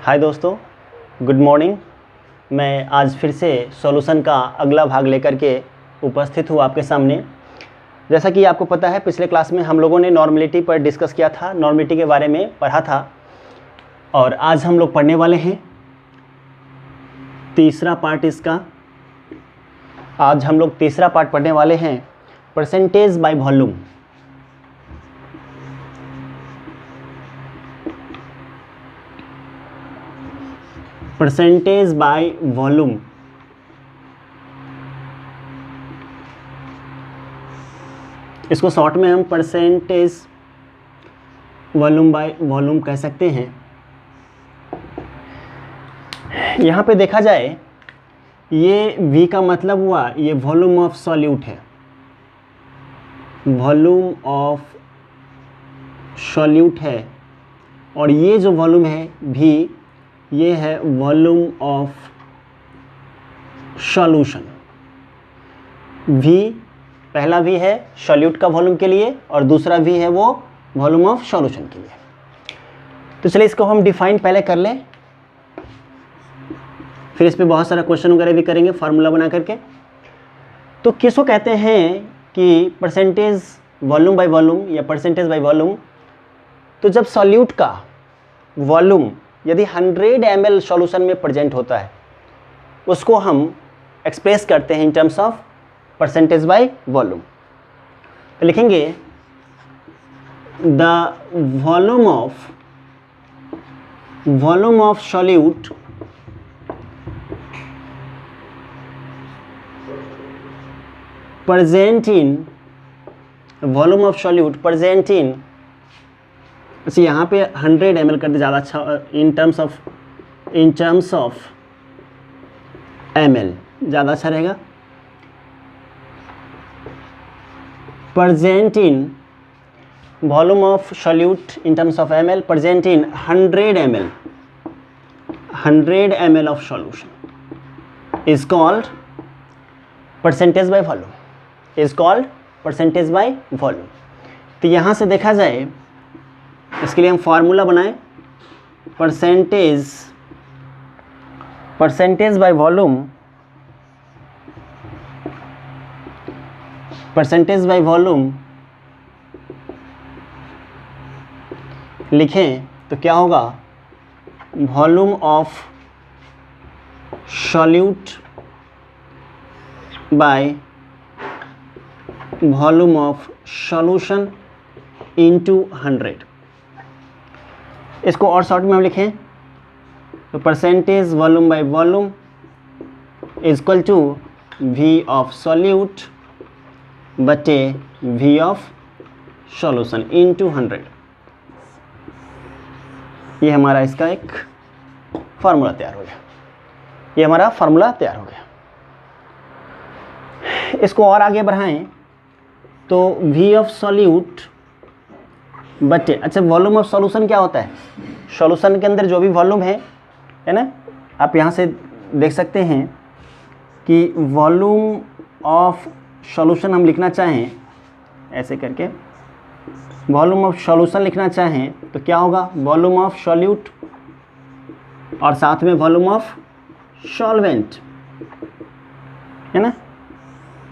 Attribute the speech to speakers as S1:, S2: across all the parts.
S1: हाय दोस्तों, good morning. मैं आज फिर से सॉल्यूशन का अगला भाग लेकर के उपस्थित हूँ आपके सामने। जैसा कि आपको पता है, पिछले क्लास में हम लोगों ने नॉर्मलिटी पर डिस्कस किया था, नॉर्मलिटी के बारे में पढ़ा था। और आज हम लोग पढ़ने वाले हैं तीसरा पार्ट इसका। आज हम लोग तीसरा पार्ट पढ़ने वाले हैं, percentage by volume. Percentage by volume. इसको शॉर्ट में हम परसेंटेज वॉल्यूम बाय वॉल्यूम कह सकते हैं। यहाँ पे देखा जाए, ये V का मतलब हुआ ये वॉल्यूम ऑफ सॉल्यूट है, वॉल्यूम ऑफ सॉल्यूट है। और ये जो वॉल्यूम है V, ये है वॉल्यूम ऑफ सॉल्यूशन। V, पहला V है सॉल्यूट का वॉल्यूम के लिए और दूसरा V है वो वॉल्यूम ऑफ सॉल्यूशन के लिए। तो चलिए इसको हम डिफाइन पहले कर लें, फिर इस पे बहुत सारा क्वेश्चन वगैरह भी करेंगे फार्मूला बना करके। तो किसको कहते हैं कि परसेंटेज वॉल्यूम बाय वॉल्यूम या परसेंटेज बाय वॉल्यूम? तो जब सॉल्यूट का वॉल्यूम यदि 100 ml सॉल्यूशन में प्रेजेंट होता है, उसको हम एक्सप्रेस करते हैं in terms of percentage by volume. तो लिखेंगे the volume of solute present in volume of solute present in, अच्छा यहाँ पे 100 ml कर दे ज़्यादा अच्छा, इन टर्म्स ऑफ ml ज़्यादा अच्छा रहेगा। present in volume of solute in terms of ml present in 100 ml of solution is called percentage by volume, is called percentage by volume। तो यहाँ से देखा जाए, इसके लिए हम फार्मूला बनाएं, percentage by volume, percentage by volume लिखें तो क्या होगा? Volume of solute by volume of solution into 100। इसको और शॉर्ट में हम लिखें तो percentage volume by volume is equal to V of solute बटे V ऑफ सॉल्यूशन इनटू 100। ये हमारा इसका एक फार्मूला तैयार हो गया, ये हमारा फार्मूला तैयार हो गया। इसको और आगे बढ़ाएं तो V ऑफ सॉल्यूट बटे, अच्छा वॉल्यूम ऑफ सॉल्यूशन क्या होता है? सॉल्यूशन के अंदर जो भी वॉल्यूम है ना, आप यहाँ से देख सकते हैं कि वॉल्यूम ऑफ सॉल्यूशन हम लिखना चाहें ऐसे करके, वॉल्यूम ऑफ सॉल्यूशन लिखना चाहें तो क्या होगा? वॉल्यूम ऑफ सॉल्यूट और साथ में वॉल्यूम ऑफ सॉल्वेंट, है ना।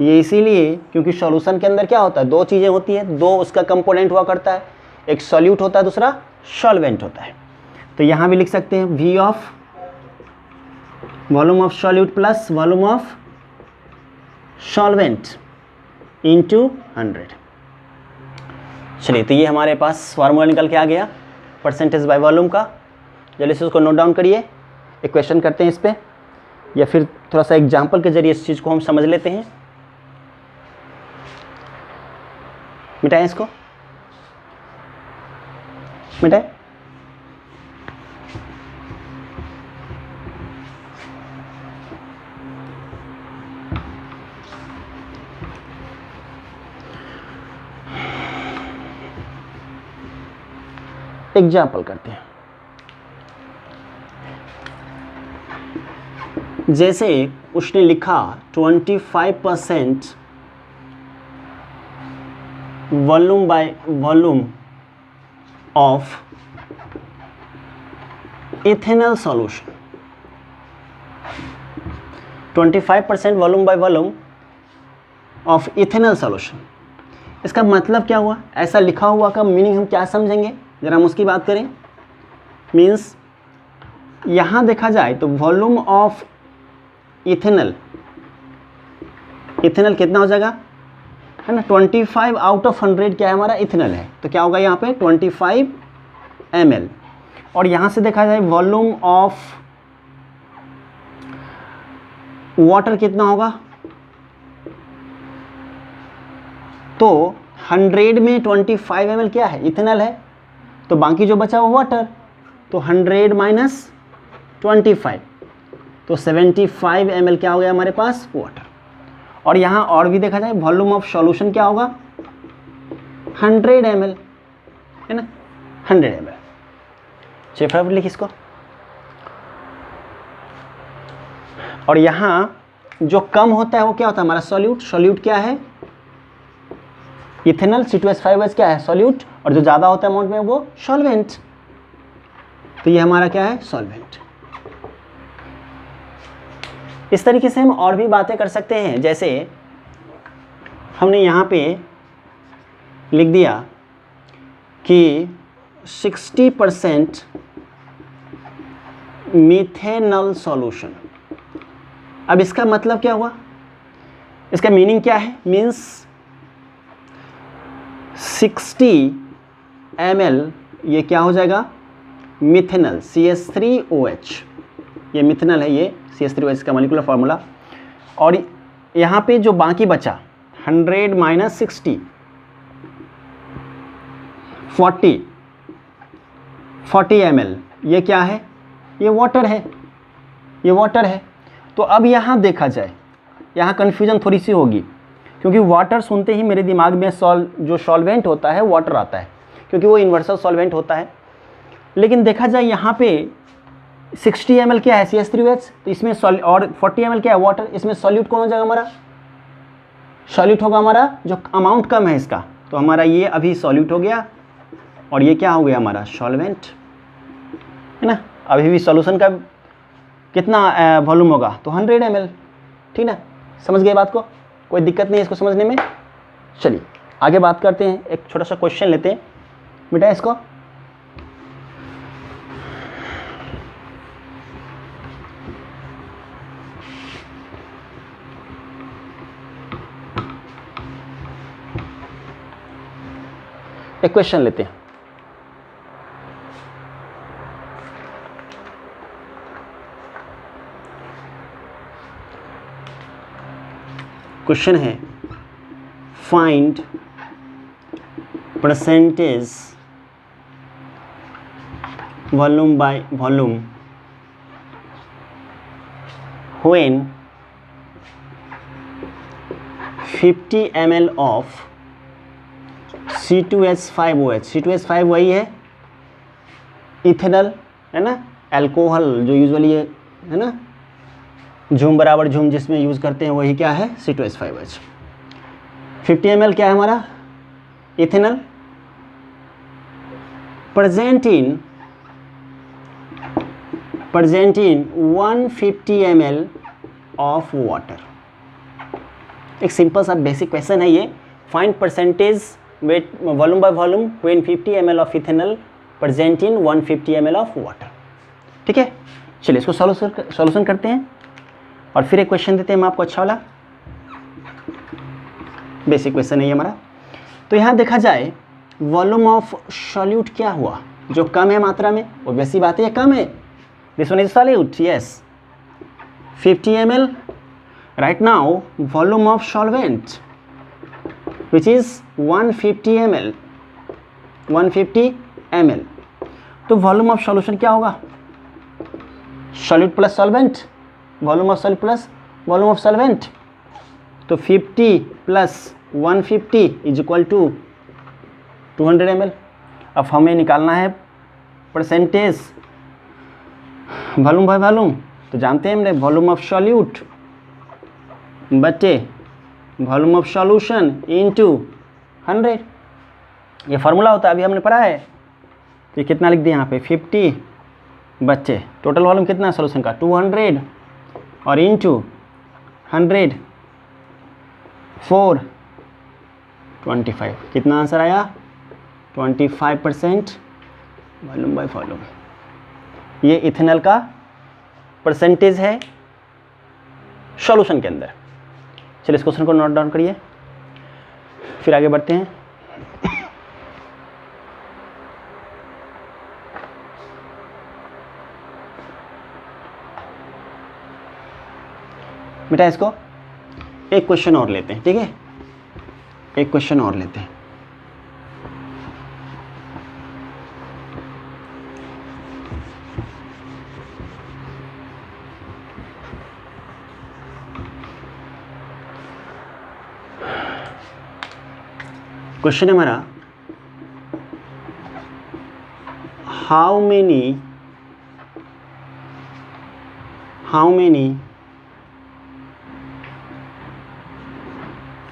S1: ये इसीलिए क्योंकि सॉल्यूशन के अंदर क्या होता है, दो चीज़ें होती हैं, दो उसका कंपोनेंट हुआ करता है, एक सॉल्यूट होता है, दूसरा सॉल्वेंट होता है। तो यहाँ भी लिख सकते हैं V of volume of solute plus volume of solvent into 100। चलिए, तो ये हमारे पास फार्मूला निकल के आ गया परसेंटेज बाय वॉल्यूम का। जल्दी से उसको नोट डाउन करिए, एक क्वेश्चन करते हैं इस पर, या फिर थोड़ा सा एग्जाम्पल के जरिए इस चीज़ को हम समझ लेते हैं। मिटाएं इसको, मिटाएं। एग्जाम्पल करते हैं। जैसे उसने लिखा 25% volume by volume of ethanol solution, 25% volume by volume of ethanol solution. इसका मतलब क्या हुआ, ऐसा लिखा हुआ का मीनिंग हम क्या समझेंगे, जरा हम उसकी बात करें। मीन्स यहाँ देखा जाए तो वॉल्यूम ऑफ इथेनॉल, इथेनॉल कितना हो जाएगा, है ना, 25 आउट ऑफ 100 क्या है हमारा इथेनॉल है, तो क्या होगा यहाँ पे 25 ml। और यहाँ से देखा जाए वॉल्यूम ऑफ वाटर कितना होगा, तो 100 में 25 ml क्या है, इथेनॉल है, तो बाकी जो बचा वो वाटर, तो 100 माइनस 25, तो 75 ml क्या हो गया हमारे पास, वाटर। और यहाँ और भी देखा जाए वॉल्यूम ऑफ सॉल्यूशन क्या होगा, 100 ml, है ना, 100 ml। चलिए फटाफट लिख इसको। और यहाँ जो कम होता है वो क्या होता है हमारा सॉल्यूट, सॉल्यूट क्या है इथेनॉल, C2H5OH क्या है सॉल्यूट, और जो ज़्यादा होता है अमाउंट में वो सॉल्वेंट, तो ये हमारा क्या है सॉल्वेंट। इस तरीके से हम और भी बातें कर सकते हैं, जैसे हमने यहाँ पे लिख दिया कि 60% मिथेनॉल सॉल्यूशन। अब इसका मतलब क्या हुआ, इसका मीनिंग क्या है, मीन्स 60 ml ये क्या हो जाएगा मिथेनॉल CH3OH, ये मिथेनॉल है, ये CH3OH का मॉलिक्यूलर फार्मूला। और यहाँ पे जो बाकी बचा 100 माइनस 60 40 ml, ये क्या है, ये वाटर है, ये वाटर है। तो अब यहाँ देखा जाए, यहाँ कन्फ्यूजन थोड़ी सी होगी, क्योंकि वाटर सुनते ही मेरे दिमाग में जो सॉल्वेंट होता है वाटर आता है, क्योंकि वो यूनिवर्सल सॉल्वेंट होता है। लेकिन देखा जाए यहाँ पे 60 ml क्या है CH3OH, तो इसमें और 40 ml क्या है वाटर, इसमें सॉल्यूट कौन हो जाएगा हमारा, सॉल्यूट होगा हमारा जो अमाउंट कम है इसका, तो हमारा ये अभी सॉल्यूट हो गया, और ये क्या हो गया हमारा सॉल्वेंट, है ना। अभी भी सॉल्यूशन का कितना वॉल्यूम होगा, तो 100 ml, ठीक ना, समझ गए बात को, कोई दिक्कत नहीं है इसको समझने में। चलिए आगे बात करते हैं, एक छोटा सा क्वेश्चन लेते हैं बेटा इसको। एक क्वेश्चन लेते हैं, क्वेश्चन है find percentage volume by volume when 50 ml of C2H5OH, C2H5 वही है इथेनॉल, है ना, अल्कोहल जो यूजुअली है ना झूम बराबर झूम जिसमें यूज़ करते हैं वही क्या है C2H5OH। 50 ml क्या है हमारा ethanol, present in 150 ml of water. एक सिंपल सा बेसिक क्वेश्चन है ये, find percentage wait volume by volume when 50 ml of ethanol present in 150 ml of water. ठीक है, चलिए इसको सॉल्यूशन करते हैं और फिर एक क्वेश्चन देते हैं हम आपको अच्छा वाला, बेसिक क्वेश्चन है ये हमारा। तो यहाँ देखा जाए वॉल्यूम ऑफ सॉल्यूट क्या हुआ, जो कम है मात्रा में, वो वैसी बात है कम है, this one is solute, yes 50 ml। Right now volume of solvent which is 150 ml, 150 ml। तो वॉल्यूम ऑफ सॉल्यूशन क्या होगा, solute plus solvent, volume of solute plus volume of solvent, तो 50 प्लस 150 इज इक्वल टू 200 ml। अब हमें निकालना है percentage volume by volume, तो जानते हैं हमने वॉल्यूम ऑफ सॉल्यूट बटे वॉल्यूम ऑफ सॉल्यूशन इनटू 100, ये फार्मूला होता है, अभी हमने पढ़ा है। तो कितना लिख दिया यहाँ पे 50 बच्चे टोटल वॉल्यूम कितना है सॉल्यूशन का 200 और इंटू 100 4 25 कितना आंसर आया 25% वॉल्यूम बाय वॉल्यूम। ये इथेनॉल का परसेंटेज है सॉल्यूशन के अंदर। चलिए इस क्वेश्चन को नोट डाउन करिए, फिर आगे बढ़ते हैं। बेटा इसको एक क्वेश्चन और लेते हैं, ठीक है, एक क्वेश्चन और लेते हैं। क्वेश्चन है हमारा, हाउ मेनी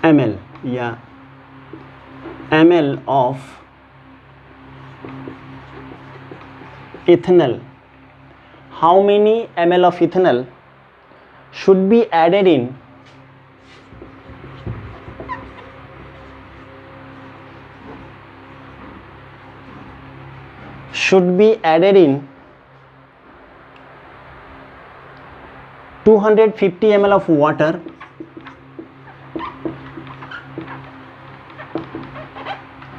S1: ml या ml of ethanol, how many ml of ethanol should be added in should be added in 250 ml of water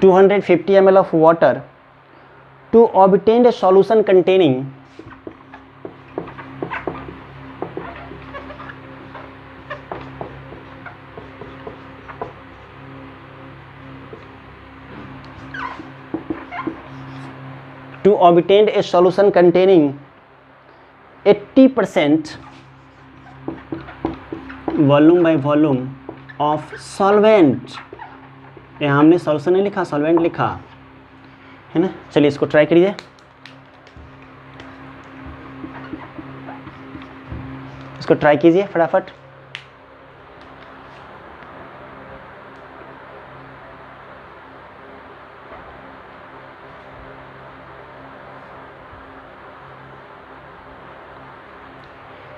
S1: 250 ml of water to obtain a solution containing 80% volume by volume of solvent. यहाँ हमने solution नहीं लिखा, solvent लिखा है ना। चलिए इसको try करिए। इसको ट्राई कीजिए फटाफट।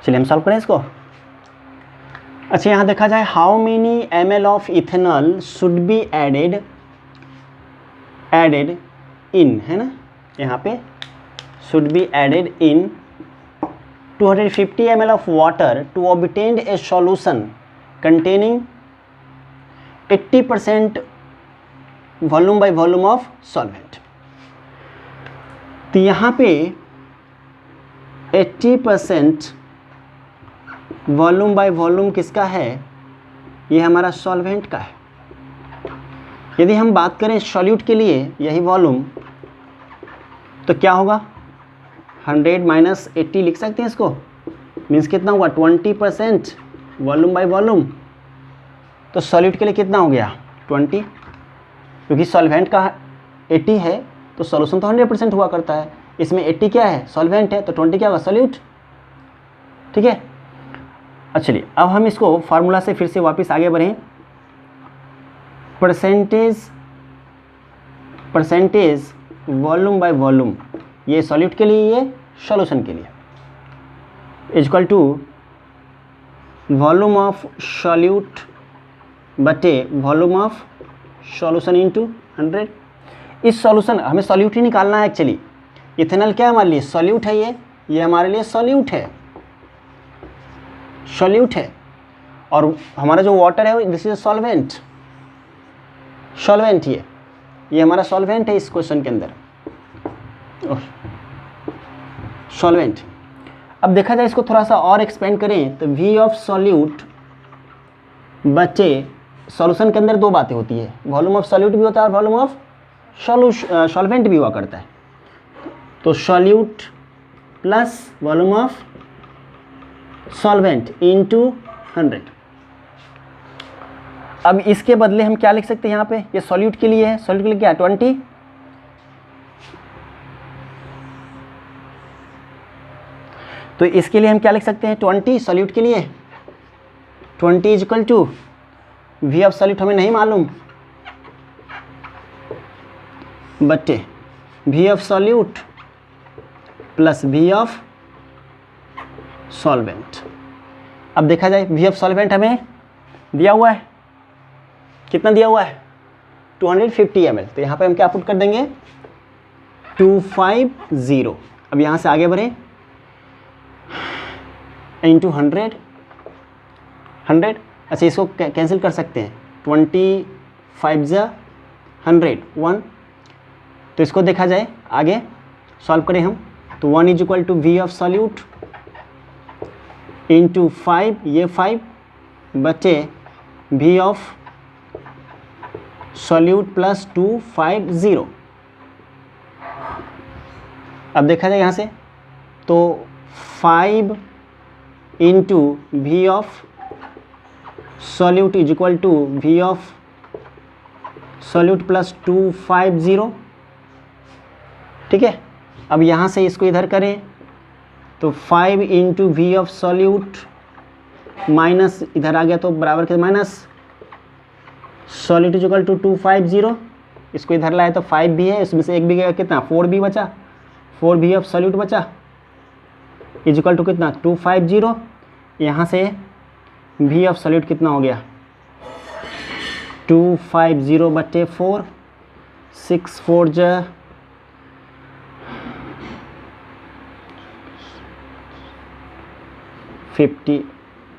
S1: चलिए हम सॉल्व करें इसको। अच्छा यहाँ देखा जाए, how many ml of ethanol should be added in, है ना, यहाँ पे should be added in 250 ml of water to obtain a solution containing 80% volume by volume of solvent. तो यहाँ पे 80% वॉल्यूम बाय वॉल्यूम किसका है, ये हमारा सॉल्वेंट का है। यदि हम बात करें सॉल्यूट के लिए यही वॉल्यूम, तो क्या होगा 100 माइनस 80 लिख सकते हैं इसको, मीन्स कितना हुआ 20% वॉल्यूम बाय वॉल्यूम। तो सॉल्यूट के लिए कितना हो गया 20, क्योंकि सॉल्वेंट का 80 है तो सॉल्यूशन तो 100% हुआ करता है। इसमें 80 क्या है सॉल्वेंट है, तो 20 क्या होगा सॉल्यूट, ठीक है। अच्छा चलिए अब हम इसको फार्मूला से फिर से वापस आगे बढ़ें। परसेंटेज वॉल्यूम बाय वॉल्यूम, ये सॉल्यूट के लिए, ये सॉल्यूशन के लिए, equal to volume of solute बटे वॉल्यूम ऑफ सॉल्यूशन इनटू 100। इस सॉल्यूशन हमें सॉल्यूट ही निकालना है एक्चुअली। इथेनॉल क्या हमारे लिए सॉल्यूट है, ये हमारे लिए सॉल्यूट है, और हमारा जो वाटर है दिस इज सॉल्वेंट, ये हमारा सॉल्वेंट है इस क्वेश्चन के अंदर, सॉल्वेंट। अब देखा जाए इसको थोड़ा सा और एक्सपेंड करें तो वी ऑफ सॉल्यूट बचे, सॉल्यूशन के अंदर दो बातें होती है, वॉल्यूम ऑफ सॉल्यूट भी होता है और वॉल्यूम ऑफ सॉल्वेंट भी हुआ करता है। तो solute plus volume of solvent into 100। अब इसके बदले हम क्या लिख सकते हैं, यहाँ पे ये सॉल्यूट के लिए है, सॉल्यूट के लिए क्या है 20, तो इसके लिए हम क्या लिख सकते हैं 20 सॉल्यूट के लिए, 20 equal to V of solute हमें नहीं मालूम, बटे V of solute plus V of solvent. अब देखा जाए वी ऑफ सॉल्वेंट हमें दिया हुआ है, कितना दिया हुआ है 250 ml, तो यहाँ पे हम क्या पुट कर देंगे 250। अब यहाँ से आगे बढ़े इंटू 100, अच्छा इसको कैंसिल कर सकते हैं, 25 100 1, तो इसको देखा जाए आगे सॉल्व करें हम, तो 1 is equal to V of solute into 5, ये 5 बचे वी ऑफ सॉल्यूट प्लस 250। अब देखा जाए यहाँ से तो 5 into V of solute is equal to V of solute plus 250, ठीक है। अब यहाँ से इसको इधर करें तो 5 into V of solute minus इधर आ गया तो बराबर के minus solute is equal to 250, इसको इधर लाए तो 5 भी है, इसमें से एक भी गया कितना 4 भी बचा, 4 वी ऑफ सॉल्यूट बचा इज इक्वल टू कितना 250। यहाँ से वी ऑफ सॉल्यूट कितना हो गया 250 बटे 4, 6 4 जा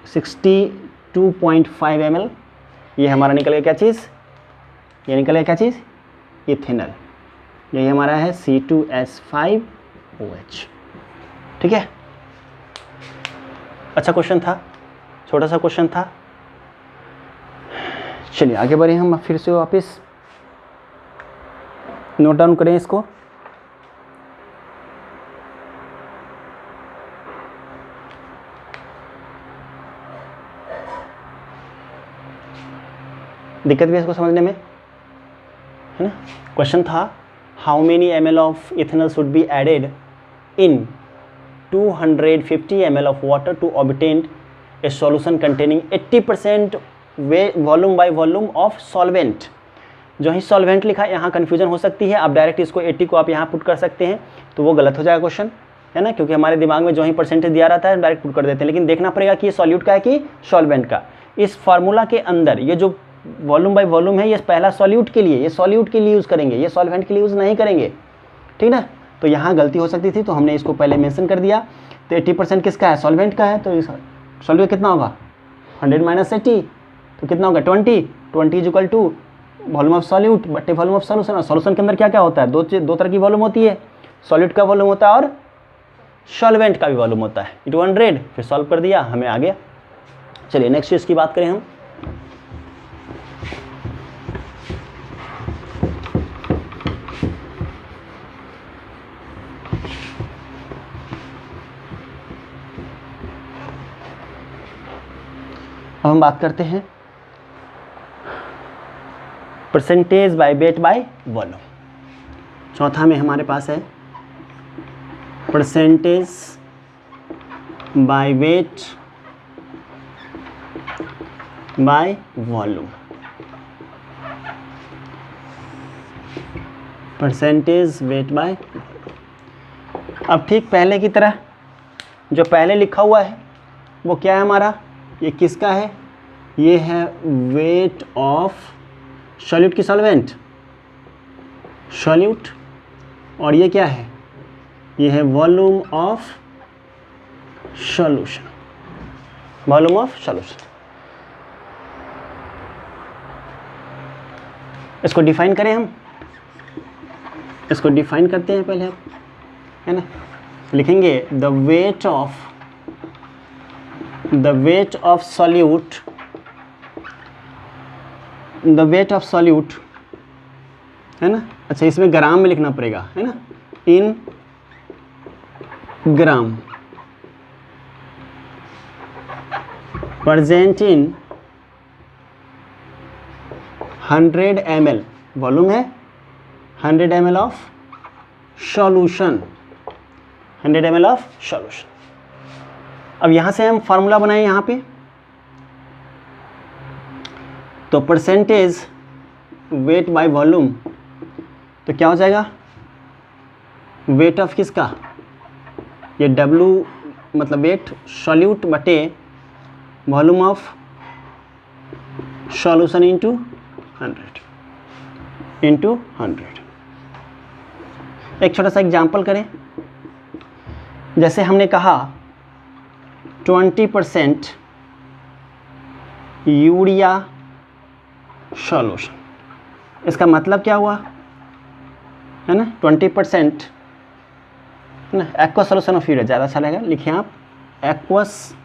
S1: 62.5 ml, ये हमारा निकल गया क्या चीज़, ये निकल गया क्या चीज़ इथेनॉल, यही हमारा है C2H5OH, ठीक है। अच्छा क्वेश्चन था, छोटा सा क्वेश्चन था। चलिए आगे बढ़े हम फिर से वापस, नोट डाउन करें इसको। दिक्कत भी है इसको समझने में, है ना। क्वेश्चन था how many ml of ethanol should be added in 250 ml of water to obtain a solution containing 80% volume by volume of solvent. जो ही सॉल्वेंट लिखा है यहाँ कन्फ्यूजन हो सकती है, आप डायरेक्ट इसको 80 को आप यहाँ पुट कर सकते हैं तो वो गलत हो जाएगा क्वेश्चन, है ना, क्योंकि हमारे दिमाग में जो ही परसेंटेज दिया रहता है डायरेक्ट पुट कर देते हैं। लेकिन देखना पड़ेगा कि ये सॉल्यूट का है कि सॉल्वेंट का। इस फार्मूला के अंदर ये जो वॉल्यूम बाय वॉल्यूम है ये पहला सॉल्यूट के लिए, ये सॉल्यूट के लिए यूज़ करेंगे, ये सॉल्वेंट के लिए यूज़ नहीं करेंगे, ठीक ना। तो यहाँ गलती हो सकती थी तो हमने इसको पहले मेंशन कर दिया। तो 80% किसका है सॉल्वेंट का है, तो सॉल्यूट कितना होगा 100 माइनस 80, तो कितना होगा 20 is equal to volume of solute बटे वॉल्यूम ऑफ सॉल्यूशन। और सॉल्यूशन के अंदर क्या क्या होता है, दो तरह की वॉल्यूम होती है, सॉल्यूट का वॉल्यूम होता है और सॉल्वेंट का भी वॉल्यूम होता है। 100 फिर सॉल्व कर दिया, हमें आ गया। चलिए नेक्स्ट चीज़ की बात करें हम। अब हम बात करते हैं percentage by weight by volume. चौथा में हमारे पास है percentage by weight by volume, percentage weight bye. अब ठीक पहले की तरह जो पहले लिखा हुआ है वो क्या है हमारा, ये किसका है, ये है वेट ऑफ सॉल्यूट की सॉल्वेंट सॉल्यूट, और ये क्या है, ये है volume of solution, volume of solution. इसको डिफाइन करें हम, इसको डिफाइन करते हैं पहले, है ना। लिखेंगे the wait of solute, the wait of solute, है ना। अच्छा इसमें ग्राम में लिखना पड़ेगा, है ना, in gram present in 100 ml, volume है 100 ml of solution, 100 ml of solution. अब यहाँ से हम फार्मूला बनाए यहाँ पे, तो परसेंटेज वेट बाय वॉल्यूम, तो क्या हो जाएगा वेट ऑफ किसका ये W मतलब वेट सॉल्यूट बटे वॉल्यूम ऑफ सॉल्यूशन इंटू 100। एक छोटा सा एग्जाम्पल करें, जैसे हमने कहा 20% यूरिया सॉल्यूशन, इसका मतलब क्या हुआ है ना, 20% ना एक्वस सॉल्यूशन ऑफ यूरिया, ज़्यादा अच्छा लगेगा, लिखिए आप एक्वस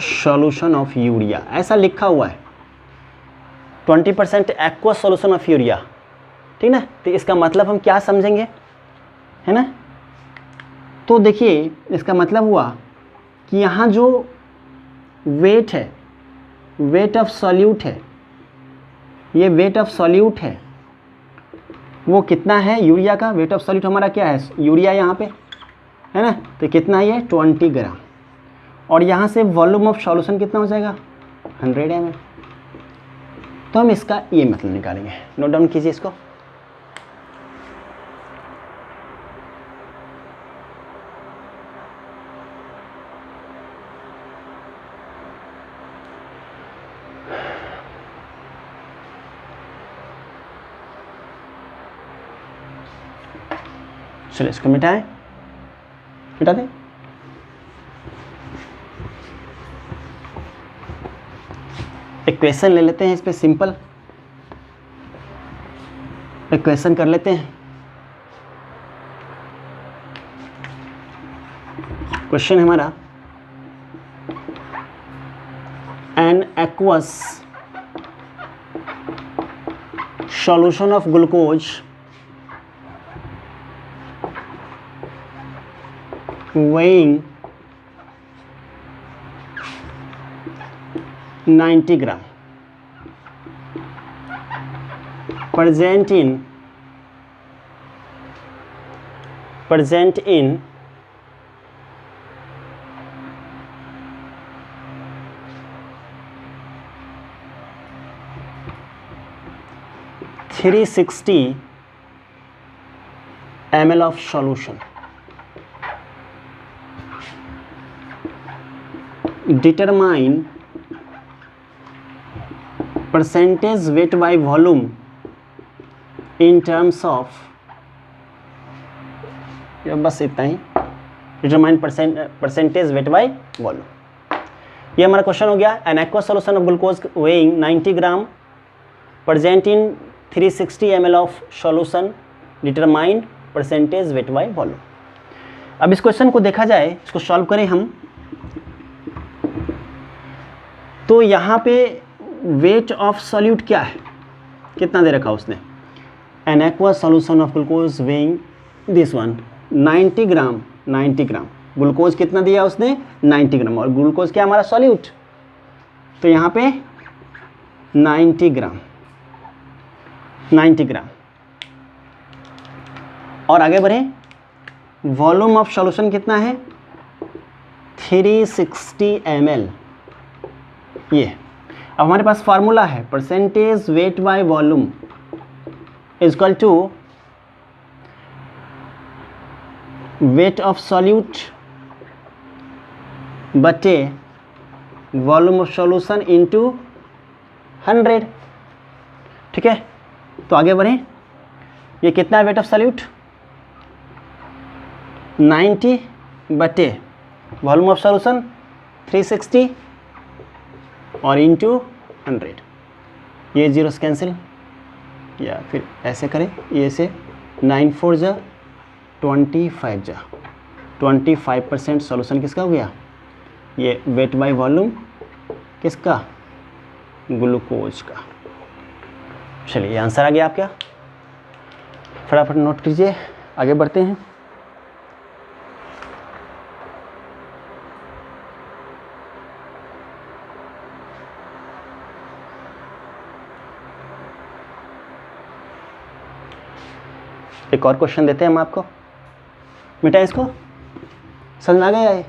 S1: सॉल्यूशन ऑफ यूरिया, ऐसा लिखा हुआ है 20% एक्वस सॉल्यूशन ऑफ यूरिया, ठीक ना। तो इसका मतलब हम क्या समझेंगे, है ना। तो देखिए इसका मतलब हुआ कि यहाँ जो वेट है, वेट ऑफ सॉल्यूट है, ये वेट ऑफ सॉल्यूट है, वो कितना है, यूरिया का वेट ऑफ सॉल्यूट हमारा क्या है, यूरिया यहाँ पे है ना, तो कितना है ये 20 ग्राम, और यहाँ से वॉल्यूम ऑफ सॉल्यूशन कितना हो जाएगा 100 ml। तो हम इसका ये मतलब निकालेंगे, नोट डाउन कीजिए इसको। चलिए इसको मिटाएं, मिटा दें। एक क्वेश्चन ले लेते हैं इस पे, सिंपल एक क्वेश्चन कर लेते हैं। क्वेश्चन है हमारा, an aqueous solution of glucose weighing 90 gram present in 360 ml of solution, determine percentage weight by volume in terms of, बस इतना ही, determine percentage weight by volume। ये हमारा क्वेश्चन हो गया। N aqua solution of glucose weighing 90 gram present in 360 ml of solution, determine percentage weight by volume. अब इस question को देखा जाए, इसको सॉल्व करें हम, तो यहाँ पे वेट ऑफ सॉल्यूट क्या है, कितना दे रखा उसने, N aqua solution of glucose weighing this one 90 gram, 90 gram glucose कितना दिया उसने 90 ग्राम, और ग्लूकोज क्या हमारा सॉल्यूट, तो यहाँ पे 90 ग्राम, 90 ग्राम। और आगे बढ़े, वॉल्यूम ऑफ सॉल्यूशन कितना है 360 ml। ये अब हमारे पास फार्मूला है, percentage weight by volume is equal to weight of solute बटे वॉल्यूम ऑफ सॉल्यूशन इनटू 100। ठीक है, तो आगे बढ़ें, ये कितना है वेट ऑफ सॉल्यूट 90 बटे वॉल्यूम ऑफ सॉल्यूशन 360 और इंटू 100, ये जीरो से कैंसिल, या फिर ऐसे करें, ये से 9 4 जा 25 जा 25% सॉल्यूशन किसका हो गया, ये वेट बाय वॉल्यूम किसका, ग्लूकोज का। चलिए ये आंसर आ गया आपका, फटाफट नोट कीजिए, आगे बढ़ते हैं। एक और क्वेश्चन देते हैं हम आपको, मिटाएं इसको, समझ में आ गया है।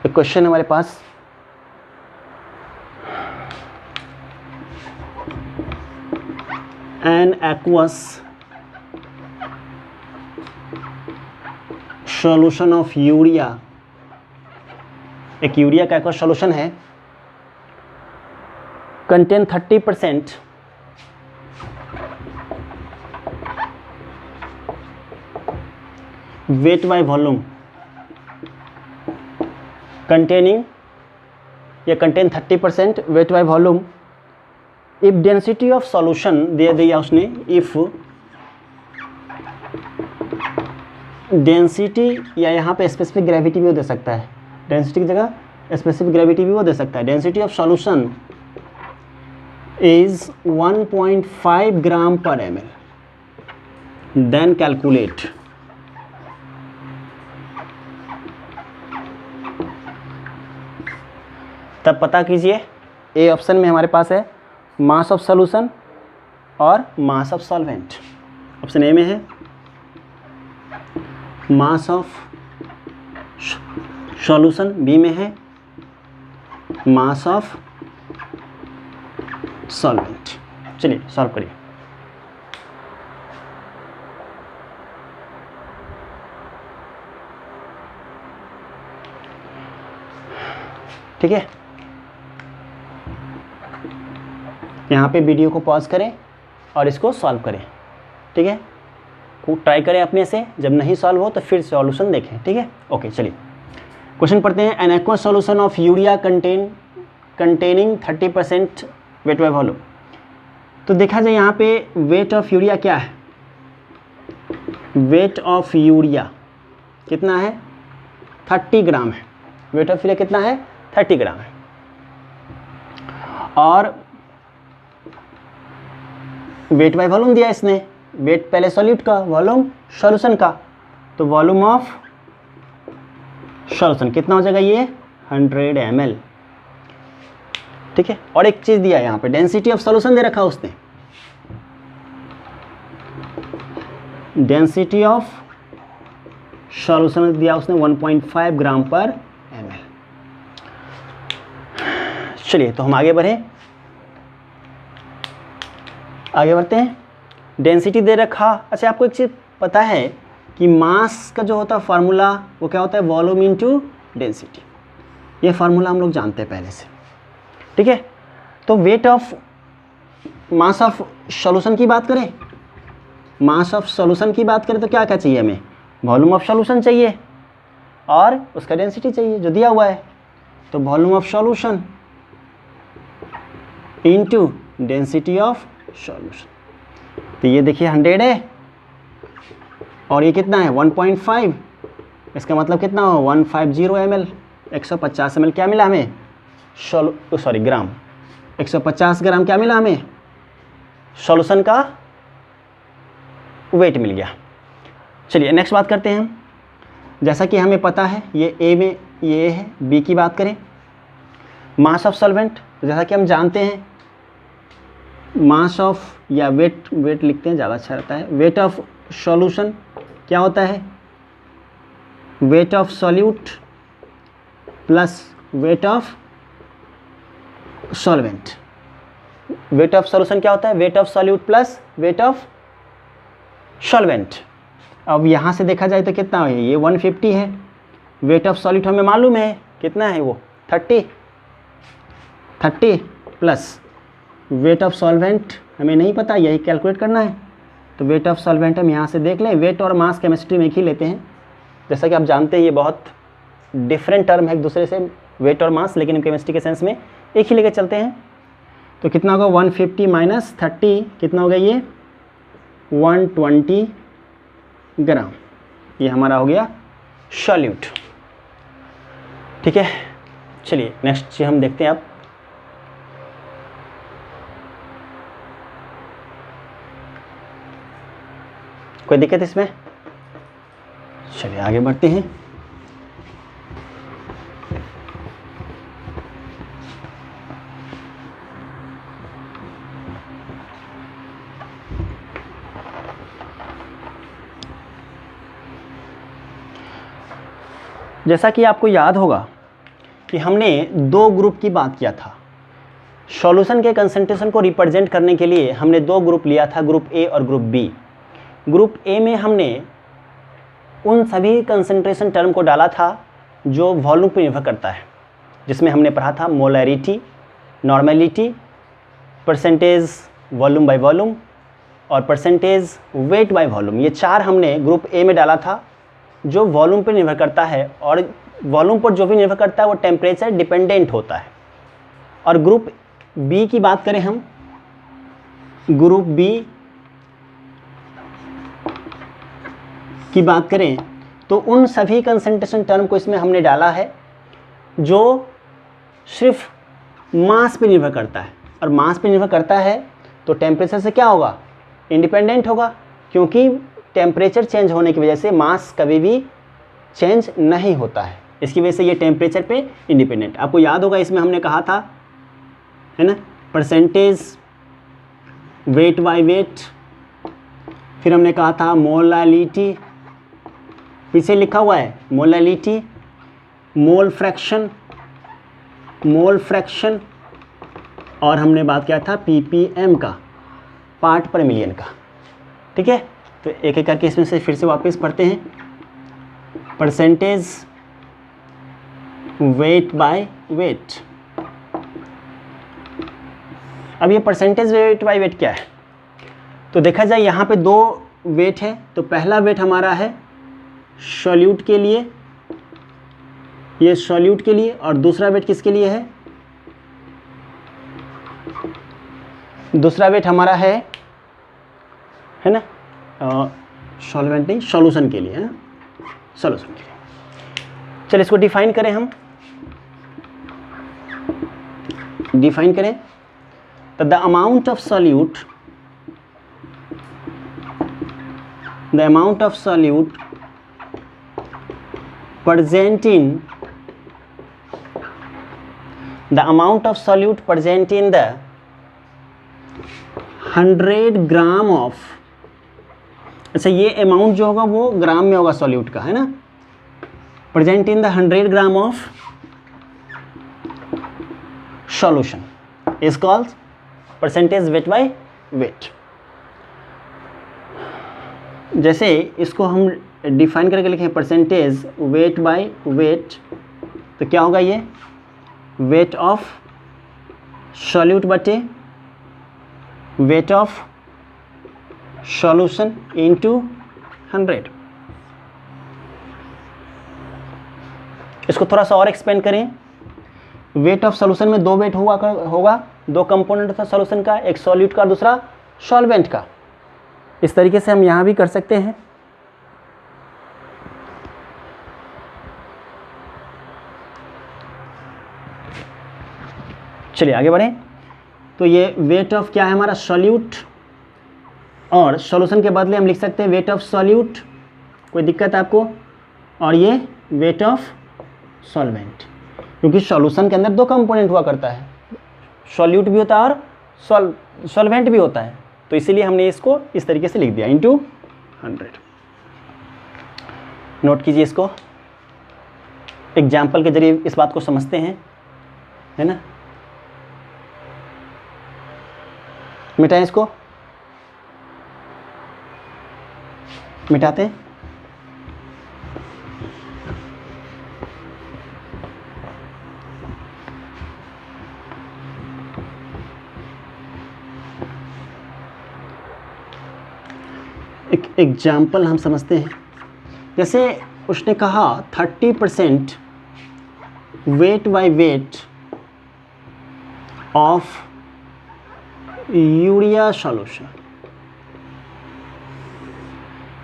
S1: एक क्वेश्चन हमारे पास, aqueous solution of urea, एक यूरिया का aqueous solution है, contain 30% weight by volume, containing या contain 30% weight by volume, if density of solution दे दिया उसने, if density या यहाँ पे specific gravity भी वो दे सकता है, density की जगह specific gravity भी वो दे सकता है, density of solution is 1.5 gram per ml, then calculate तब पता कीजिए। ए ऑप्शन में हमारे पास है मास ऑफ सॉल्यूशन और mass of solvent. Option A में है मास ऑफ सॉल्यूशन, बी में है मास ऑफ सॉल्वेंट। चलिए सॉल्व करिए। ठीक है, यहाँ पे वीडियो को पॉज करें और इसको सॉल्व करें। ठीक है, ट्राई करें अपने से, जब नहीं सॉल्व हो तो फिर सॉल्यूशन देखें। ठीक है, ओके चलिए क्वेश्चन पढ़ते हैं। An aqueous solution of urea containing 30% wait by volume. तो देखा जाए यहाँ पे वेट ऑफ यूरिया क्या है, वेट ऑफ यूरिया कितना है, 30 ग्राम है। वेट ऑफ यूरिया कितना है, 30 ग्राम है। और वेट बाय वॉल्यूम दिया इसने, वेट पहले सॉल्यूट का, वॉल्यूम सॉल्यूशन का, तो वॉल्यूम ऑफ सॉल्यूशन कितना हो जाएगा, ये 100 ml। ठीक है, और एक चीज दिया यहाँ पे, डेंसिटी ऑफ सॉल्यूशन दे रखा उसने, डेंसिटी ऑफ सॉल्यूशन दिया उसने 1.5 ग्राम पर ml। चलिए तो हम आगे बढ़े, आगे बढ़ते हैं। डेंसिटी दे रखा। अच्छा आपको एक चीज़ पता है कि मास का जो होता है फार्मूला वो क्या होता है, वॉल्यूम इनटू डेंसिटी। ये फार्मूला हम लोग जानते हैं पहले से। ठीक है, तो weight of mass of solution की बात करें, मास ऑफ सॉल्यूशन की बात करें तो क्या क्या चाहिए हमें, वॉल्यूम ऑफ सॉल्यूशन चाहिए और उसका डेंसिटी चाहिए जो दिया हुआ है। तो volume of solution into density of solution, तो ये देखिए 100 है और ये कितना है 1.5, इसका मतलब कितना हो 150 ml, 150 ml क्या मिला हमें, ग्राम, 150 ग्राम क्या मिला हमें, सॉल्यूशन का वेट मिल गया। चलिए नेक्स्ट बात करते हैं हम। जैसा कि हमें पता है ये ए में ये है, बी की बात करें मास ऑफ सॉल्वेंट, जैसा कि हम जानते हैं मास ऑफ या वेट लिखते हैं ज़्यादा अच्छा रहता है। वेट ऑफ सॉल्यूशन क्या होता है, wait of solute plus weight of solvent. Weight of solution क्या होता है, wait of solute plus weight of solvent. अब यहाँ से देखा जाए तो कितना है, ये 150 है। वेट ऑफ सॉल्यूट हमें मालूम है कितना है, वो 30 प्लस वेट ऑफ सॉल्वेंट हमें नहीं पता, यही कैलकुलेट करना है। तो वेट ऑफ सॉल्वेंट हम यहाँ से देख लें। वेट और मास केमिस्ट्री में एक ही लेते हैं, जैसा कि आप जानते हैं ये बहुत डिफरेंट टर्म है एक दूसरे से, वेट और मास, लेकिन केमिस्ट्री के सेंस में एक ही लेके चलते हैं। तो कितना होगा 150 माइनस 30 कितना होगा, ये 120 ग्राम। ये हमारा हो गया सॉल्यूट। ठीक है, चलिए नेक्स्ट चीज हम देखते हैं। अब कोई दिक्कत इसमें, चलिए आगे बढ़ते हैं। जैसा कि आपको याद होगा कि हमने दो ग्रुप की बात किया था, सॉल्यूशन के कंसंट्रेशन को रिप्रेजेंट करने के लिए हमने दो ग्रुप लिया था, ग्रुप ए और ग्रुप बी। ग्रुप ए में हमने उन सभी कंसंट्रेशन टर्म को डाला था जो वॉल्यूम पर निर्भर करता है, जिसमें हमने पढ़ा था molarity, normality, percentage volume by volume और परसेंटेज वेट बाय वॉल्यूम। ये चार हमने ग्रुप ए में डाला था जो वॉल्यूम पर निर्भर करता है, और वॉल्यूम पर जो भी निर्भर करता है वो टेम्परेचर डिपेंडेंट होता है। और ग्रुप बी की बात करें हम, ग्रुप बी की बात करें तो उन सभी कंसंट्रेशन टर्म को इसमें हमने डाला है जो सिर्फ मास पे निर्भर करता है, और मास पे निर्भर करता है तो टेम्परेचर से क्या होगा, इंडिपेंडेंट होगा, क्योंकि टेम्परेचर चेंज होने की वजह से मास कभी भी चेंज नहीं होता है। इसकी वजह से ये टेम्परेचर पे इंडिपेंडेंट। आपको याद होगा इसमें हमने कहा था, है ना, परसेंटेज वेट बाय वेट, फिर हमने कहा था मोलालिटी, पीछे लिखा हुआ है मोलालिटी, मोल फ्रैक्शन, और हमने बात किया था पीपीएम का, पार्ट पर मिलियन का। ठीक है, तो एक एक करके इसमें से फिर से वापस पढ़ते हैं। Percentage weight by weight. अब ये परसेंटेज वेट बाय वेट क्या है, तो देखा जाए यहाँ पे दो वेट है। तो पहला वेट हमारा है सॉल्यूट के लिए, ये सॉल्यूट के लिए, और दूसरा वेट किसके लिए है, दूसरा वेट हमारा है ना, सॉल्वेंट नहीं, सॉल्यूशन के लिए, है ना, सॉल्यूशन के लिए। चलिए इसको डिफाइन करें हम, डिफाइन करें तो the amount of solute, the amount of solute present in, the amount of solute present in the 100 gram of, अच्छा ये अमाउंट जो होगा वो ग्राम में होगा सॉल्यूट का, है ना, present in the 100 gram of solution is called percentage weight by weight. जैसे इसको हम डिफाइन करके लिखें परसेंटेज वेट बाय वेट, तो क्या होगा ये, वेट ऑफ सॉल्यूट बटे वेट ऑफ सॉल्यूशन इनटू 100। इसको थोड़ा सा और एक्सपेंड करें, वेट ऑफ सॉल्यूशन में दो वेट होगा, दो कंपोनेंट था सॉल्यूशन का, एक सॉल्यूट का दूसरा सॉल्वेंट का। इस तरीके से हम यहाँ भी कर सकते हैं। चलिए आगे बढ़ें। तो ये वेट ऑफ क्या है हमारा, सॉल्यूट, और सॉल्यूशन के बदले हम लिख सकते हैं वेट ऑफ सॉल्यूट, कोई दिक्कत है आपको, और ये वेट ऑफ सॉल्वेंट, क्योंकि सॉल्यूशन के अंदर दो कंपोनेंट हुआ करता है, सॉल्यूट भी होता है और सॉल्वेंट भी होता है, तो इसीलिए हमने इसको इस तरीके से लिख दिया इनटू 100। नोट कीजिए इसको, एग्जाम्पल के जरिए इस बात को समझते हैं, है ना। मिटाएं इसको, मिटाते हैं। एक एग्जाम्पल हम समझते हैं। जैसे उसने कहा 30% weight by weight of urea solution,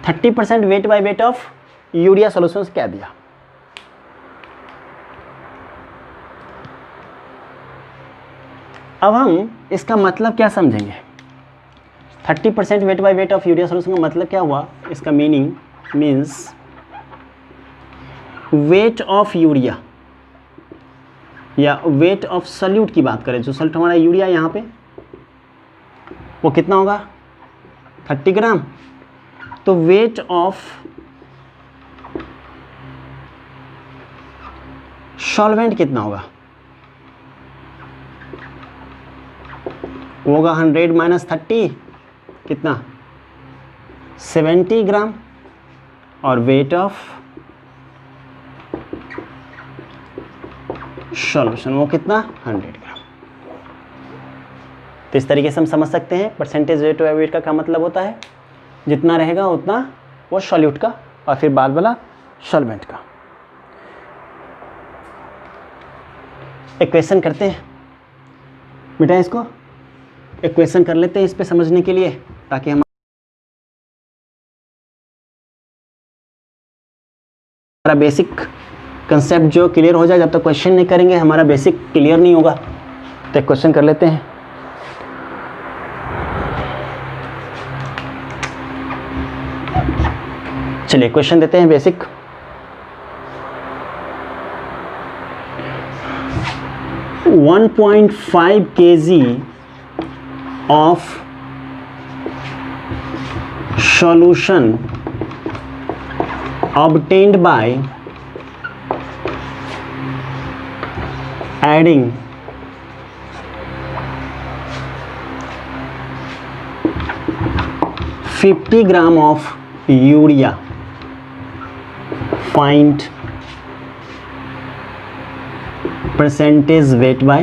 S1: 30% weight by weight of urea solution क्या दिया। अब हम इसका मतलब क्या समझेंगे। 30% weight by weight of urea solution का मतलब क्या हुआ, इसका meaning means weight of urea या वेट ऑफ सॉल्यूट की बात करें, जो सॉल्यूट हमारा यूरिया यहाँ पे वो कितना होगा 30 ग्राम, तो वेट ऑफ सॉल्वेंट कितना होगा, वो होगा 100 माइनस 30 कितना 70 ग्राम, और वेट ऑफ सॉल्यूशन वो कितना 100 ग्राम। तो इस तरीके से हम समझ सकते हैं परसेंटेज रेट ऑफ वेट का क्या मतलब होता है, जितना रहेगा उतना वो सॉल्यूट का और फिर बाद वाला सॉल्वेंट का। इक्वेशन करते हैं बेटा, इसको इक्वेशन कर लेते हैं इस पे समझने के लिए, ताकि हमारा बेसिक कंसेप्ट जो क्लियर हो जाए। जब तक क्वेश्चन नहीं करेंगे हमारा बेसिक क्लियर नहीं होगा। तो क्वेश्चन कर लेते हैं। चलिए क्वेश्चन देते हैं basic. One 1.5 kg of solution obtained by adding 50 gram of urea, find percentage weight by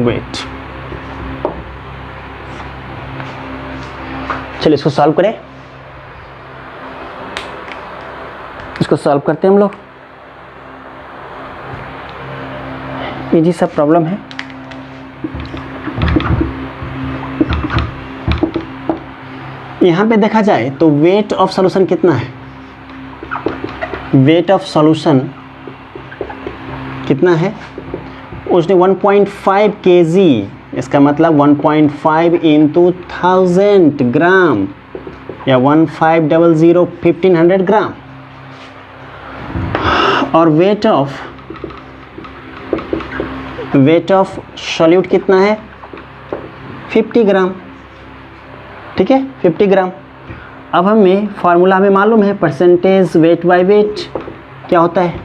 S1: weight। चलिए इसको सॉल्व करें। इसको सॉल्व करते हैं हम लोग। इजी सा प्रॉब्लम है। यहां पे देखा जाए तो वेट ऑफ सॉल्यूशन कितना है, वेट ऑफ सॉल्यूशन कितना है, उसने 1.5 kg, इसका मतलब 1.5 इंटू 1000 ग्राम या 1500 1500 ग्राम, और वेट ऑफ सॉल्यूट कितना है 50 ग्राम। ठीक है 50 ग्राम। अब हमें फार्मूला हमें मालूम है परसेंटेज वेट बाय वेट क्या होता है,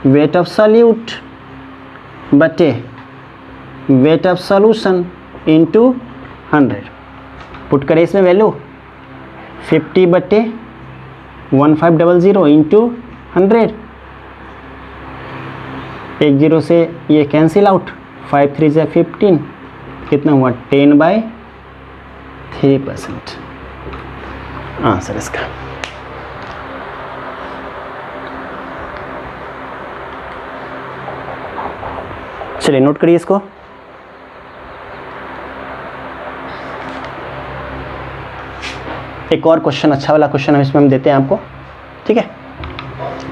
S1: वेट ऑफ सॉल्यूट बटे weight of solution into 100। Put करें इसमें वैल्यू 50 बटे 1500 इंटू 100। 1 0 से ये कैंसिल आउट, 5 3 से 15 कितना हुआ 10/3% आंसर इसका। चलिए नोट करिए इसको। एक और क्वेश्चन, अच्छा वाला क्वेश्चन हम इसमें हम देते हैं आपको, ठीक है,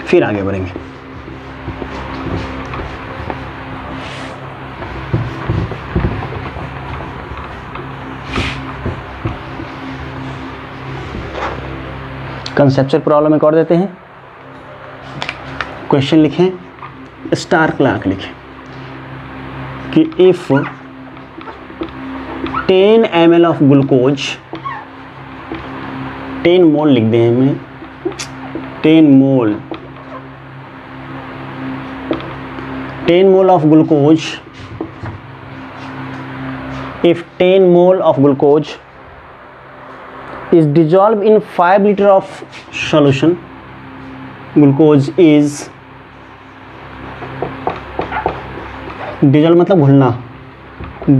S1: फिर आगे बढ़ेंगे। कंसेप्चुअल प्रॉब्लम एक और देते हैं। क्वेश्चन लिखें, स्टार क्लॉक लिखें कि इफ 10 ml ऑफ ग्लूकोज, 10 मोल लिख दें हमें, 10 mole of glucose, if 10 mole of glucose is dissolved in 5 liter of solution, glucose is dissolve मतलब घुलना,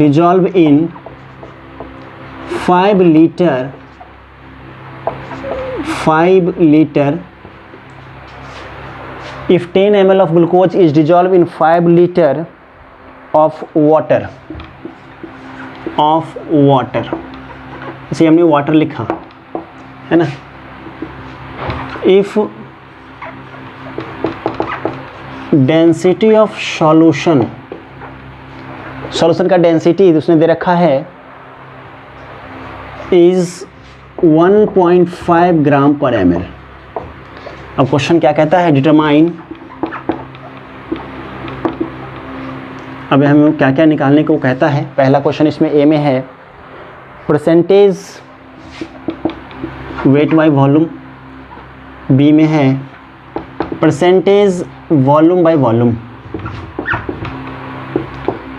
S1: dissolve in 5 liter if 10 ml of glucose is dissolved in 5 liter of water, इसे हमने water लिखा है ना। इफ डेंसिटी ऑफ सॉल्यूशन का density उसने दे रखा है इज 1.5 ग्राम पर ml। अब क्वेश्चन क्या कहता है, डिटरमाइन, अब हमें क्या क्या निकालने को कहता है। पहला क्वेश्चन इसमें ए में है percentage weight by volume, B में है परसेंटेज वॉल्यूम बाय वॉल्यूम,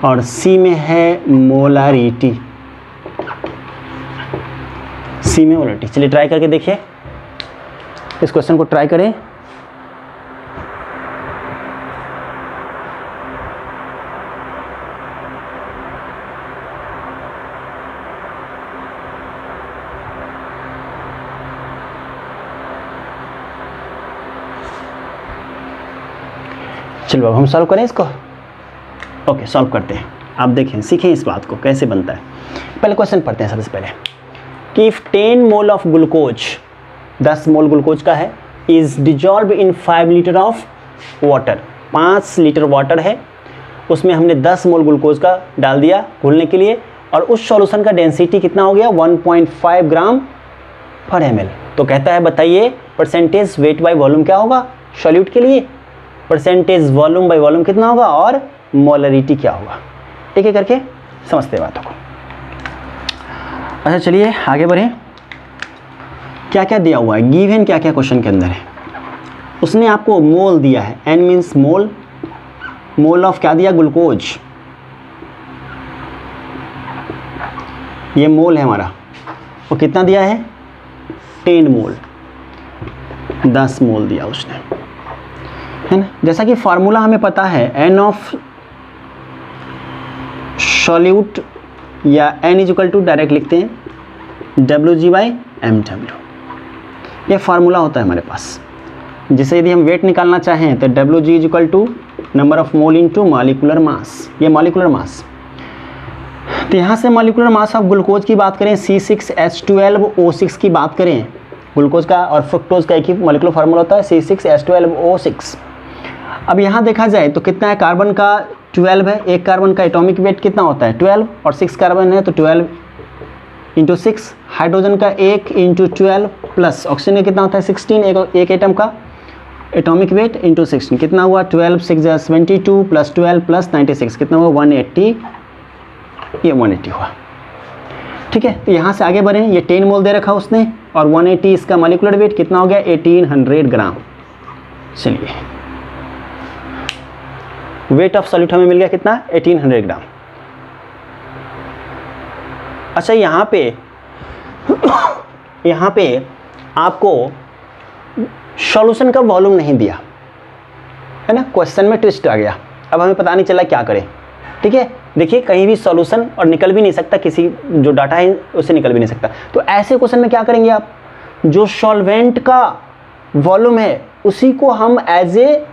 S1: और सी में है मोलारिटी। सी में मोलरिटी। चलिए ट्राई करके देखिए, इस क्वेश्चन को ट्राई करें। चलो अब हम सॉल्व करें इसको। ओके सॉल्व करते हैं। आप देखें, सीखें इस बात को कैसे बनता है। पहले क्वेश्चन पढ़ते हैं सबसे पहले कि if 10 mole of glucose, 10 mole glucose का है, is dissolve in 5 litre of water, 5 litre water है, उसमें हमने 10 मोल ग्लूकोज का डाल दिया घुलने के लिए, और उस सॉल्यूशन का डेंसिटी कितना हो गया 1.5 ग्राम पर ml। तो कहता है बताइए परसेंटेज वेट बाय वॉल्यूम क्या होगा सॉल्यूट के लिए, परसेंटेज वॉल्यूम बाय वॉल्यूम कितना होगा और मोलरिटी क्या होगा। एक एक करके समझते हैं बातों को। अच्छा चलिए आगे बढ़ें। क्या क्या दिया हुआ है, गिवन क्या क्या क्वेश्चन के अंदर है। उसने आपको मोल दिया है, N means mole, mole of क्या दिया ग्लूकोज, ये मोल है हमारा, वो कितना दिया है 10 मोल, 10 मोल दिया उसने, है ना। जैसा कि फार्मूला हमें पता है एन ऑफ सॉल्यूट या N is equal to direct लिखते हैं WG/mW, ये फार्मूला होता है हमारे पास, जिसे यदि हम वेट निकालना चाहें तो WG is equal to number of mole into molecular mass, ये मॉलिक्यूलर मास। तो यहाँ से मॉलिक्यूलर मास ऑफ ग्लूकोज की बात करें C6H12O6 की बात करें, ग्लूकोज का और फ्रुक्टोज का एक ही मॉलिक्यूलर फार्मूला होता है C6H12O6। अब यहाँ देखा जाए तो कितना है, कार्बन का 12 है, एक कार्बन का एटॉमिक वेट कितना होता है 12, और 6 कार्बन है तो 12 इंटू 6, हाइड्रोजन का 1 इंटू 12 प्लस ऑक्सीजन का कितना होता है 16, एक एटम का एटॉमिक वेट इंटू 16 कितना हुआ 12, 6 72 प्लस 12 प्लस 96 कितना हुआ 180, ये 180 हुआ। ठीक है, तो यहाँ से आगे बढ़ें, ये 10 मोल दे रखा उसने और 180 इसका मॉलिक्यूलर वेट कितना हो गया 1800 ग्राम। चलिए वेट ऑफ सॉल्यूट हमें मिल गया कितना 1800 ग्राम। अच्छा यहाँ पे आपको सॉल्यूशन का वॉल्यूम नहीं दिया है ना, क्वेश्चन में ट्विस्ट आ गया, अब हमें पता नहीं चला क्या करें। ठीक है, देखिए कहीं भी सॉल्यूशन और निकल भी नहीं सकता, किसी जो डाटा है उससे निकल भी नहीं सकता। तो ऐसे क्वेश्चन में क्या करेंगे आप, जो सॉल्वेंट का वॉल्यूम है उसी को हम एज ए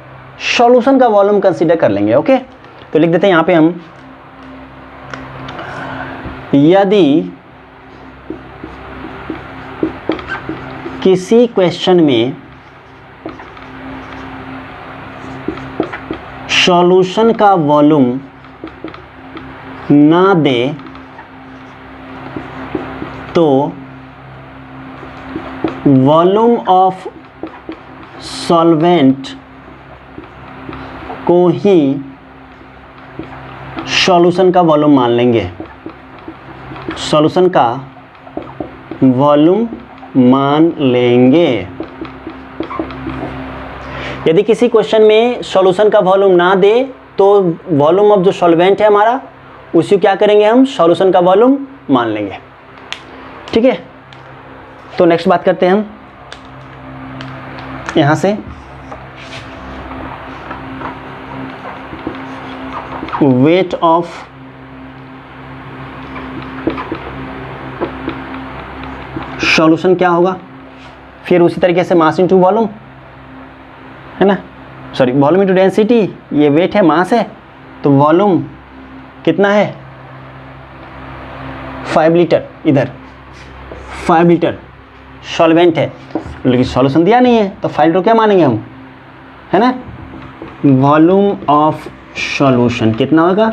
S1: सॉल्यूशन का वॉल्यूम कंसीडर कर लेंगे। ओके, तो लिख देते हैं यहाँ पे हम, यदि किसी क्वेश्चन में सॉल्यूशन का वॉल्यूम ना दे तो वॉल्यूम ऑफ सॉल्वेंट को ही सॉल्यूशन का वॉल्यूम मान लेंगे, सॉल्यूशन का वॉल्यूम मान लेंगे। यदि किसी क्वेश्चन में सॉल्यूशन का वॉल्यूम ना दे तो वॉल्यूम ऑफ जो सॉल्वेंट है हमारा उसी क्या करेंगे हम सॉल्यूशन का वॉल्यूम मान लेंगे। ठीक है, तो नेक्स्ट बात करते हैं हम यहाँ से, वेट ऑफ सॉल्यूशन क्या होगा, फिर उसी तरीके से मास इनटू वॉल्यूम है ना, सॉरी वॉल्यूम इनटू डेंसिटी, ये वेट है मास है, तो वॉल्यूम कितना है 5 लीटर, इधर 5 लीटर सॉल्वेंट है लेकिन सॉल्यूशन दिया नहीं है तो 5 लीटर क्या मानेंगे हम, है ना। वॉल्यूम ऑफ सॉल्यूशन कितना होगा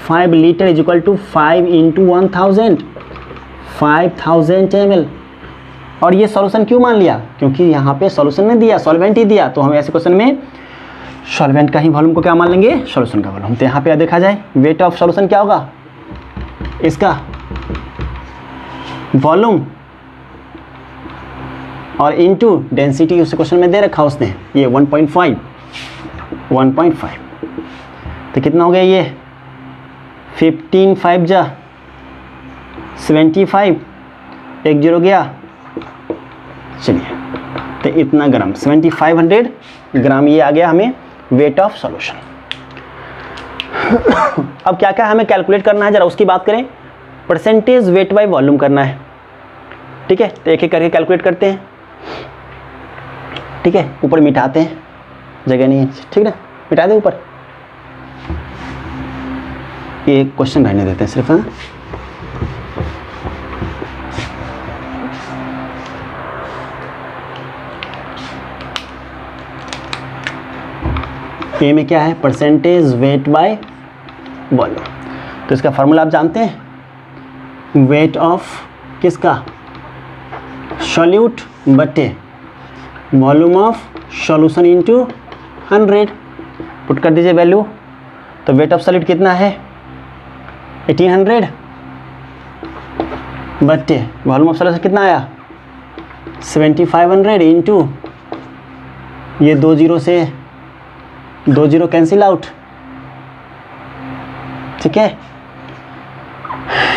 S1: 5 litre is equal to 5 into 1000, 5000 ml। और ये सॉल्यूशन क्यों मान लिया, क्योंकि यहाँ पे सॉल्यूशन ने दिया, सॉल्वेंट ही दिया, तो हम ऐसे क्वेश्चन में सॉल्वेंट का ही वॉल्यूम को क्या मान लेंगे सॉल्यूशन का वॉल्यूम। तो यहाँ पे देखा जाए वेट ऑफ सॉल्यूशन क्या होगा, इसका वॉल्यूम और इनटू डेंसिटी उस क्वेश्चन में दे रखा उसने, ये 1.5, तो कितना हो गया ये 15 5 जा 75 एक जीरो गया, चलिए तो इतना ग्राम 7500 ग्राम ये आ गया हमें वेट ऑफ सॉल्यूशन। अब क्या क्या हमें कैलकुलेट करना है, जरा उसकी बात करें। परसेंटेज वेट बाय वॉल्यूम करना है, ठीक है। तो एक एक करके कैलकुलेट करते हैं, ठीक है। ऊपर मिटाते हैं, जगह नहीं है, ठीक ना, मिटा दे ऊपर। ये क्वेश्चन रहने देते हैं सिर्फ, हाँ। ए में क्या है, परसेंटेज वेट बाय वॉल्यूम। तो इसका फार्मूला आप जानते हैं, वेट ऑफ किसका, सॉल्यूट बटे volume of solution into 100। Put कर दीजिए वैल्यू। तो वेट ऑफ सॉल्यूट कितना है 1800 बटे वॉल्यूम ऑफ सॉल्यूशन कितना आया 7500 इंटू, ये 2 जीरो से 2 जीरो कैंसिल आउट, ठीक है।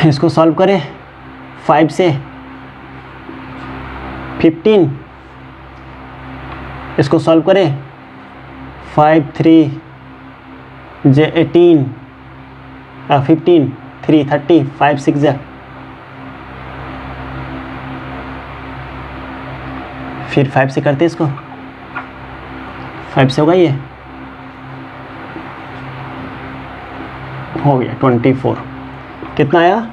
S1: इसको सॉल्व करें 5 से 15, इसको सॉल्व करें 5 3 जे 18 15 3 30 5 6 जे, फिर 5 से करते इसको, 5 से होगा, ये हो गया 24। कितना आया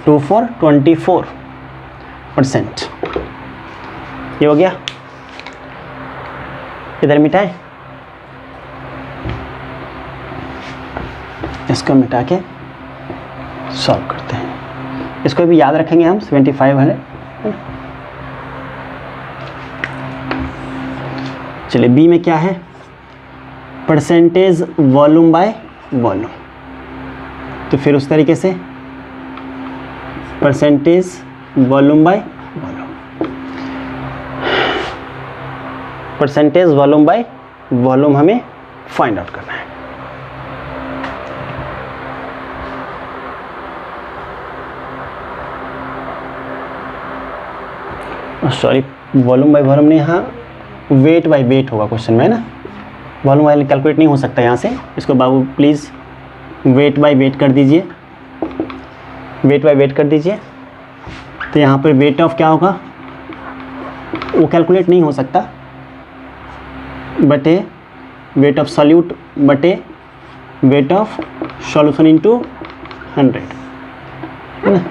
S1: 24%। ये हो गया। इधर मिटाएं, इसको मिटा के सॉल्व करते हैं। इसको भी याद रखेंगे हम 75 है। चलिए बी में क्या है, परसेंटेज वॉल्यूम बाय वॉल्यूम। तो फिर उस तरीके से percentage volume by volume, percentage volume by volume हमें फाइंड आउट करना है। सॉरी, वॉल्यूम बाय वॉल्यूम नहीं, हाँ वेट बाय वेट होगा क्वेश्चन में, है ना। वॉल्यूम वाले कैलकुलेट नहीं हो सकता यहाँ से, इसको बाबू प्लीज़ वेट बाय वेट कर दीजिए, वेट बाय वेट कर दीजिए। तो यहाँ पर वेट ऑफ क्या होगा, वो कैलकुलेट नहीं हो सकता, बटे वेट ऑफ सॉल्यूट बटे वेट ऑफ सॉल्यूशन इनटू 100, है ना।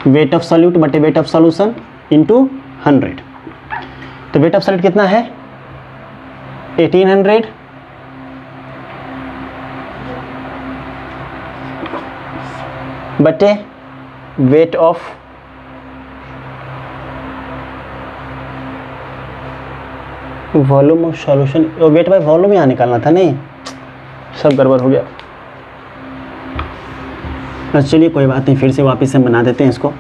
S1: वेट ऑफ सॉल्यूट बटे वेट ऑफ सॉल्यूशन इनटू 100। तो वेट ऑफ सॉल्यूट कितना है 1800 बटे weight of volume of solution, wait by volume यहाँ निकालना था, नहीं सब गड़बड़ हो गया। चलिए कोई बात नहीं, फिर से वापस हम बना देते हैं इसको,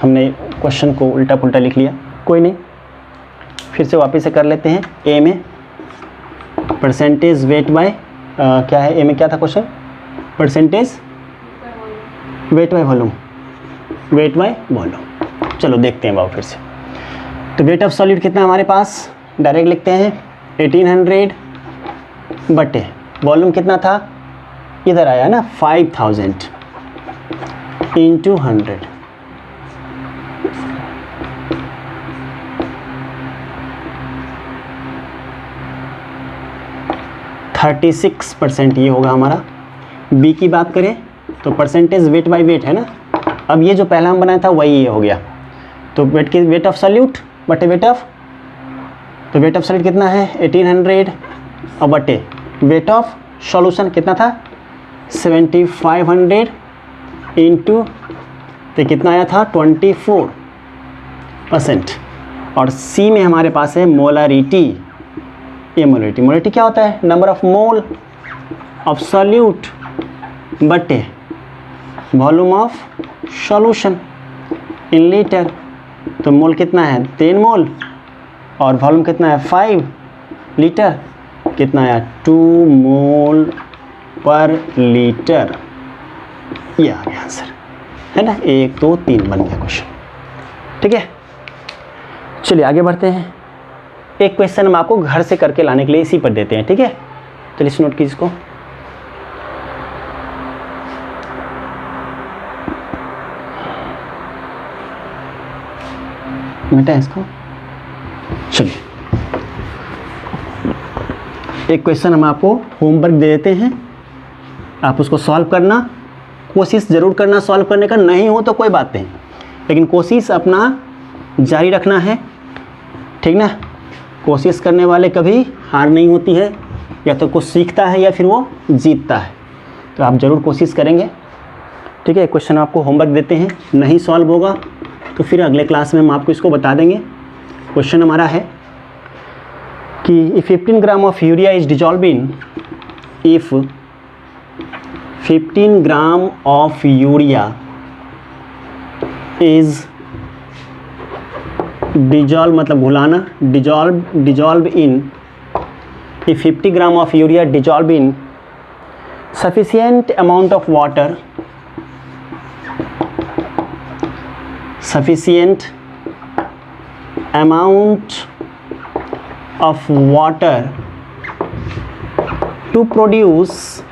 S1: हमने क्वेश्चन को उल्टा पुल्टा लिख लिया, कोई नहीं, फिर से वापस से कर लेते हैं। ए में परसेंटेज वेट बाय क्या है, ए में क्या था question, percentage weight by volume, wait by volume. चलो देखते हैं बाबू फिर से। तो वेट ऑफ सॉलिड कितना हमारे पास, डायरेक्ट लिखते हैं 1800 बटे वॉल्यूम कितना था, इधर आया ना 5000 इंटू 100। %36 ये होगा हमारा। बी की बात करें तो परसेंटेज वेट बाय वेट है ना, अब ये जो पहला हम बनाया था वही ये हो गया। तो वेट की वेट ऑफ सॉल्यूट बटे वेट ऑफ, तो वेट ऑफ सॉल्यूट कितना है 1800 और बटे वेट ऑफ सॉल्यूशन कितना था 7500 इंटू, तो कितना आया था 24%। और सी में हमारे पास है मोलारिटी। ये मोलारिटी, मोलारिटी क्या होता है, number of mole of solute बटे volume of solution in litre. तो मोल कितना है 3 मोल और वॉल्यूम कितना है 5 लीटर, कितना आया 2 मोल पर लीटर। ये आ गया आंसर, है ना। 1 2 3 बन गया क्वेश्चन। ठीक है, चलिए आगे बढ़ते हैं। एक क्वेश्चन हम आपको घर से करके लाने के लिए इसी पर देते हैं, ठीक है। चलिए इस नोट कीजिए इसको। मिटा है इसको। चलिए एक क्वेश्चन हम आपको होमवर्क दे देते हैं, आप उसको सॉल्व करना, कोशिश ज़रूर करना सॉल्व करने का, नहीं हो तो कोई बात नहीं, लेकिन कोशिश अपना जारी रखना है, ठीक ना। कोशिश करने वाले कभी हार नहीं होती है, या तो कुछ सीखता है या फिर वो जीतता है। तो आप ज़रूर कोशिश करेंगे, ठीक है। क्वेश्चन आपको होमवर्क देते हैं, नहीं सॉल्व होगा तो फिर अगले क्लास में हम आपको इसको बता देंगे। क्वेश्चन हमारा है कि 15 gram of urea is dissolve in, if 15 gram of urea is dissolve मतलब घुलाना, dissolve in, if 50 gram of urea dissolve in sufficient amount of water, sufficient amount of water to produce,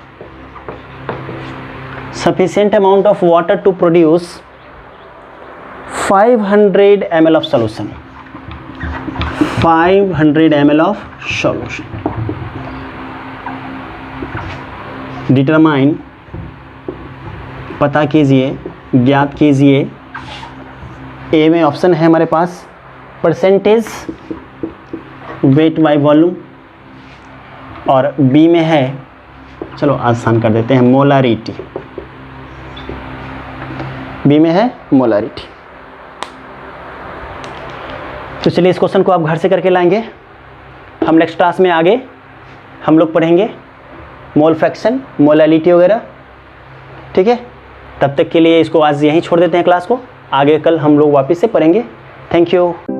S1: sufficient amount of water to produce 500 ml of solution, 500 ml of solution. Determine, पता कीजिए, ज्ञात कीजिए। ए में option है हमारे पास percentage weight by volume, और B में है, चलो आसान कर देते हैं, मोलारिटी। बी में है मोलारिटी। तो चलिए इस क्वेश्चन को आप घर से करके लाएंगे। हम नेक्स्ट क्लास में आगे हम लोग पढ़ेंगे मोल फ्रैक्शन, मोलालिटी वगैरह, ठीक है। तब तक के लिए इसको आज यहीं छोड़ देते हैं क्लास को, आगे कल हम लोग वापस से पढ़ेंगे। Thank you.